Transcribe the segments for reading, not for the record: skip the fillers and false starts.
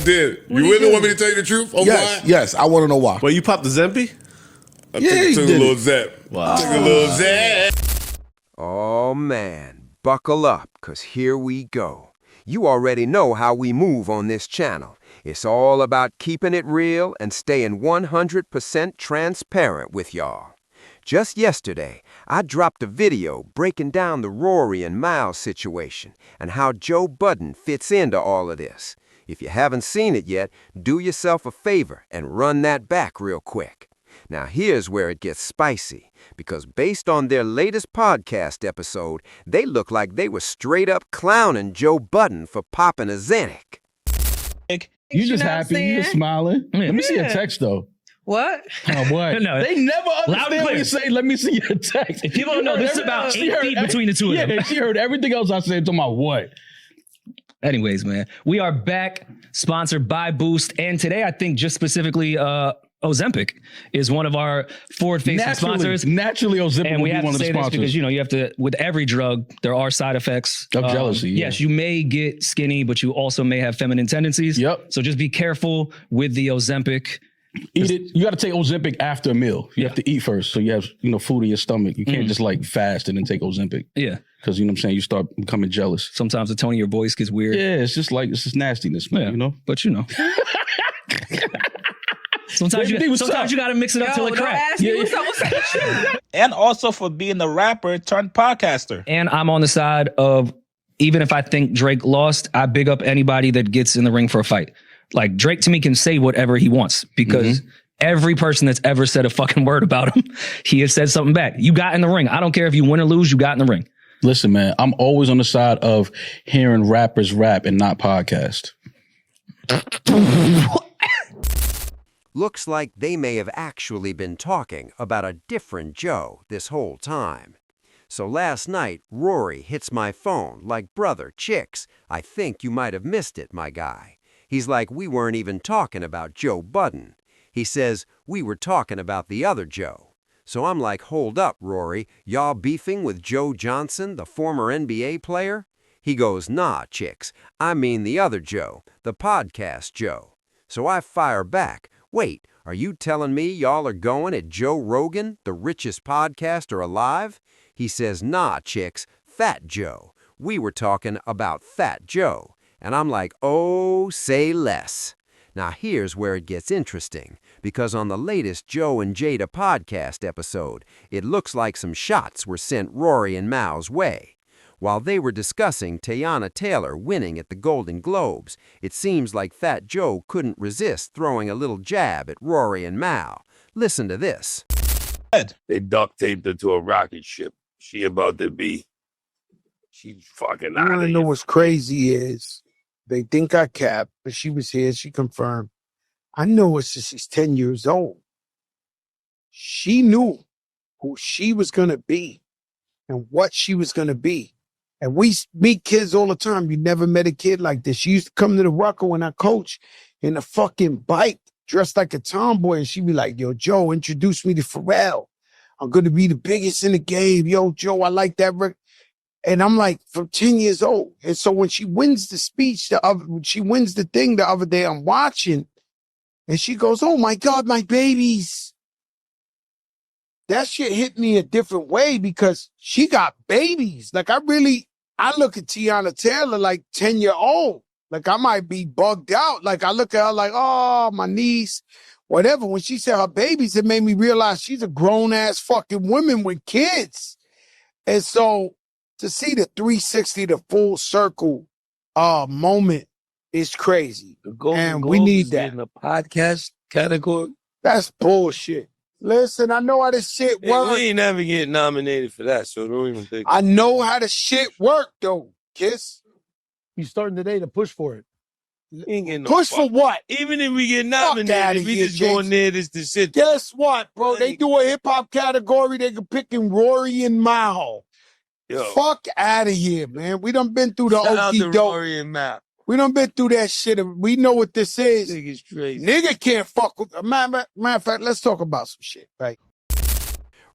I did. You really want me to tell you the truth? Oh, Yes, why? yes. I want to know why. Well, you popped the Zempi? I Yeah, he took a did little it. zap. Wow. Took a little zap. Oh man, buckle up, 'cause here we go. You already know how we move on this channel. It's all about keeping it real and staying 100% transparent with y'all. Just yesterday, I dropped a video breaking down the Rory and Miles situation and how Joe Budden fits into all of this. If you haven't seen it yet, do yourself a favor and run that back real quick. Now here's where it gets spicy, because based on their latest podcast episode, they look like they were straight up clowning Joe Budden for popping a Xanax. You just happy, you just smiling. Let me see your text though. What? Oh boy. No, they never loud and understand when clear. you say, let me see your text. If people don't know, this is about 8 feet between the two of them. Yeah, she heard everything else I said, talking about what? Anyways, man, we are back, sponsored by Boost. And today, I think just specifically, Ozempic is one of our forward-facing sponsors. Naturally, Ozempic and we will be have one to of the say this sponsors. because, you have to, with every drug, there are side effects. Of jealousy, yeah. Yes, you may get skinny, but you also may have feminine tendencies. Yep. So just be careful with the Ozempic. Eat it. You got to take Ozempic after a meal. You have to eat first, so you have food in your stomach. You can't just like fast and then take Ozempic. Yeah, because you know what I'm saying. You start becoming jealous. Sometimes the tone of your voice gets weird. Yeah, it's just nastiness, man. Yeah, but sometimes you got to mix it up till it cracks. And also for being a rapper turned podcaster. And I'm on the side of, even if I think Drake lost, I big up anybody that gets in the ring for a fight. Like, Drake to me can say whatever he wants, because every person that's ever said a fucking word about him, he has said something back. You got in the ring. I don't care if you win or lose, you got in the ring. Listen, man, I'm always on the side of hearing rappers rap and not podcast. Looks like they may have actually been talking about a different Joe this whole time. So last night, Rory hits my phone like, "Brother, chicks, I think you might have missed it, my guy." He's like, "We weren't even talking about Joe Budden." He says, "We were talking about the other Joe." So I'm like, "Hold up, Rory, y'all beefing with Joe Johnson, the former NBA player?" He goes, "Nah, chicks, I mean the other Joe, the podcast Joe." So I fire back, "Wait, are you telling me y'all are going at Joe Rogan, the richest podcaster alive?" He says, "Nah, chicks, Fat Joe. We were talking about Fat Joe." And I'm like, oh, say less. Now here's where it gets interesting, because on the latest Joe and Jada podcast episode, it looks like some shots were sent Rory and Mal's way. While they were discussing Teyana Taylor winning at the Golden Globes, it seems like Fat Joe couldn't resist throwing a little jab at Rory and Mal. Listen to this. They duct taped her to a rocket ship. She's fucking out I want to know what's crazy is they think I capped, but she was here. She confirmed. I know her since she's 10 years old. She knew who she was going to be and what she was going to be. And we meet kids all the time. You never met a kid like this. She used to come to the Rucker when I coach in a fucking bike dressed like a tomboy. And she'd be like, "Yo, Joe, introduce me to Pharrell. I'm going to be the biggest in the game. Yo, Joe, I like that record." And I'm like, from 10 years old. And so when she wins the speech, she wins the thing the other day, I'm watching, and she goes, "Oh my God, my babies." That shit hit me a different way because she got babies. Like I look at Teyana Taylor like 10-year-old. Like I might be bugged out. Like I look at her like, oh, my niece, whatever. When she said her babies, it made me realize she's a grown-ass fucking woman with kids. And so to see the 360, the full circle moment is crazy. And we need that. In the podcast category? That's bullshit. Listen, I know how this shit works. We ain't never get nominated for that, so don't even think. I know how the shit work, though, Kiss. You starting today to push for it. Ain't getting no Push for what? Even if we get Fuck outta nominated, we here, just going James. there just to sit. Guess what, bro? They do a hip-hop category. They can pick in Rory and Mal. Yo. Fuck out of here, man. We done been through the Shout out to okey doke. Rory and Mal. We done been through that shit. We know what this is. Nigga's crazy. Nigga can't fuck with... Matter of fact, let's talk about some shit, right?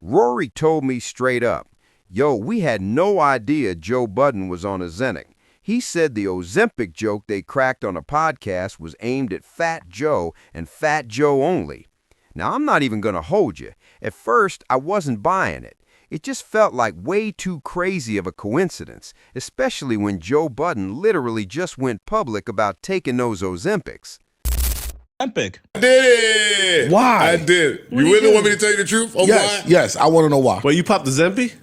Rory told me straight up, "Yo, we had no idea Joe Budden was on a Xanax. He said the Ozempic joke they cracked on a podcast was aimed at Fat Joe and Fat Joe only. Now, I'm not even going to hold you. At first, I wasn't buying it. It just felt like way too crazy of a coincidence, especially when Joe Budden literally just went public about taking those Ozempics. Epic. I did it. Why? I did. What You did really you want do? me to tell you the truth? Oh, Yes, why? yes. I want to know why. Well, you popped the Zempi?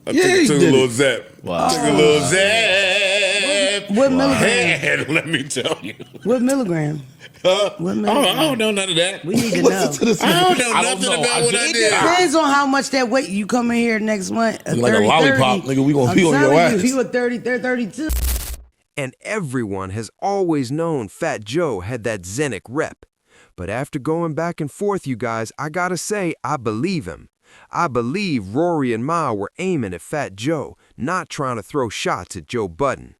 I Yeah, he took a did little it. zap. Wow. Took a little zap. What milligram? And let me tell you. What milligram? What milligram? I don't know none of that. We need to know. Listen to this I man. don't know nothing about what I It did. depends on how much that weight you come in here next month. Like a lollipop, nigga, we gonna be on your ass. If you a 30, they're 32. And everyone has always known Fat Joe had that Zenic rep. But after going back and forth, you guys, I gotta say, I believe him. I believe Rory and Ma were aiming at Fat Joe, not trying to throw shots at Joe Budden.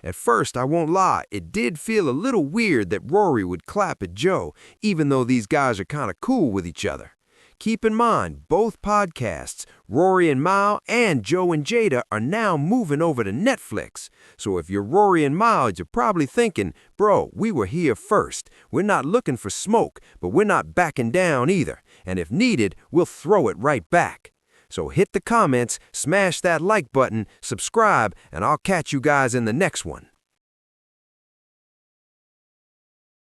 At first, I won't lie, it did feel a little weird that Rory would clap at Joe, even though these guys are kind of cool with each other. Keep in mind, both podcasts, Rory and Mao and Joe and Jada, are now moving over to Netflix. So if you're Rory and Mao, you're probably thinking, bro, we were here first. We're not looking for smoke, but we're not backing down either. And if needed, we'll throw it right back. So hit the comments, smash that like button, subscribe, and I'll catch you guys in the next one.